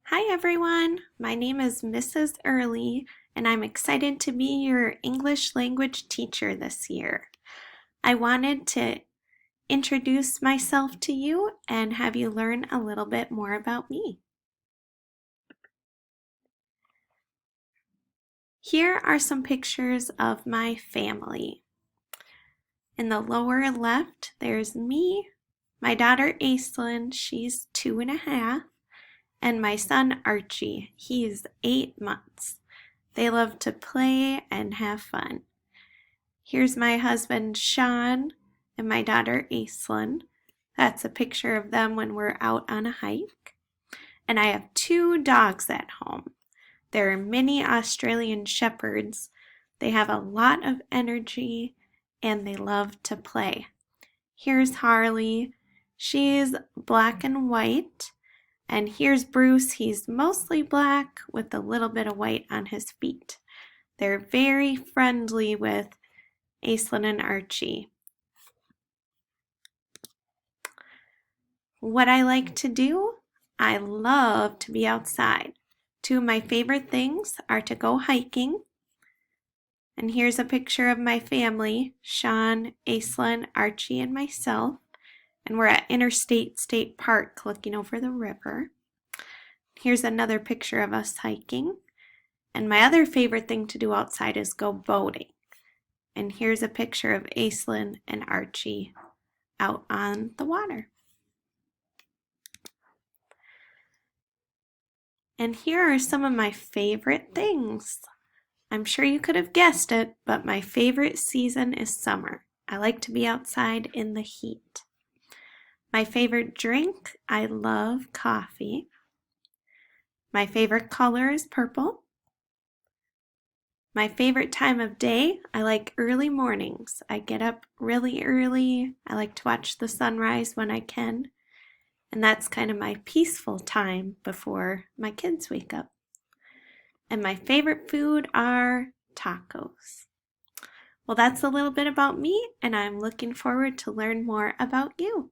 Hi everyone, my name is Mrs. Early and I'm excited to be your English language teacher this year. I wanted to introduce myself to you and have you learn a little bit more about me. Here are some pictures of my family. In the lower left, there's me, my daughter Aislinn, she's 2.5, and my son Archie, he's 8 months. They love to play and have fun. Here's my husband Sean and my daughter Aislinn. That's a picture of them when we're out on a hike. And I have 2 dogs at home. They're mini Australian Shepherds. They have a lot of energy and they love to play. Here's Harley. She's black and white. And here's Bruce. He's mostly black with a little bit of white on his feet. They're very friendly with Aislinn and Archie. What I like to do? I love to be outside. 2 of my favorite things are to go hiking. And here's a picture of my family, Sean, Aislinn, Archie, and myself. And we're at Interstate State Park looking over the river. Here's another picture of us hiking. And my other favorite thing to do outside is go boating. And here's a picture of Aislinn and Archie out on the water. And here are some of my favorite things. I'm sure you could have guessed it, but my favorite season is summer. I like to be outside in the heat. My favorite drink, I love coffee. My favorite color is purple. My favorite time of day, I like early mornings. I get up really early. I like to watch the sunrise when I can. And that's kind of my peaceful time before my kids wake up. And my favorite food are tacos. Well, that's a little bit about me, and I'm looking forward to learn more about you.